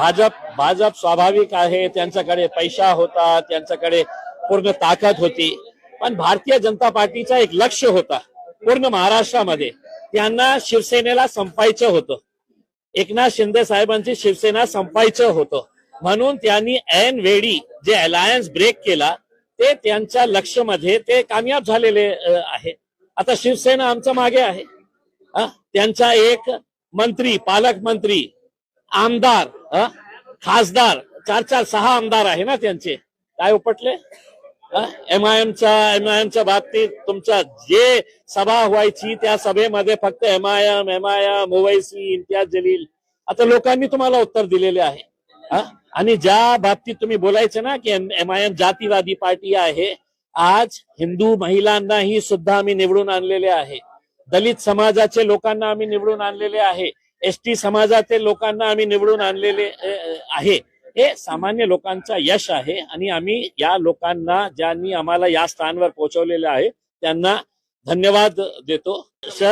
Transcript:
भाजप स्वाभाविक आहे, त्यांच्याकडे पैसा होता, त्यांच्याकडे पूर्ण ताकद होती, पण भारतीय जनता पार्टीचा एक लक्ष होता पूर्ण महाराष्ट्रामध्ये, त्यांना शिवसेनेला संपायचं होतं. एकनाथ शिंदे साहेबांची शिवसेना संपायचं होतं, म्हणून त्यांनी ऐन वेळी जे अलायन्स ब्रेक केला ते त्यांच्या लक्ष्यमध्ये ते कामयाब झालेले आहे. आता शिवसेना आमच्या मागे आहे. त्यांचा एक मंत्री, पालकमंत्री, आमदार, खासदार, 4-6 आमदार आहे ना त्यांचे, काय उपटले. एमआयएमच्या बाबतीत तुमच्या जे सभा व्हायची त्या सभेमध्ये फक्त एमआयएम ओवैसी, इम्तियाज जलील, आता लोकांनी तुम्हाला उत्तर दिलेले आहे. आणि ज्या बाबतीत तुम्ही बोलायचं ना की एमआयएम जातीवादी पार्टी आहे, आज हिंदू महिलांनाही सुद्धा आम्ही निवडून आणलेले आहे, दलित समाजाचे लोकांना आम्ही निवडून आणलेले आहे, एसटी समाजातील लोकांना आम्ही निवडून आणलेले आहे. हे सामान्य लोकांचा यश आहे आणि आम्ही या लोकांना, ज्यांनी आम्हाला या स्थानावर पोहोचवलेले आहे, त्यांना धन्यवाद देतो.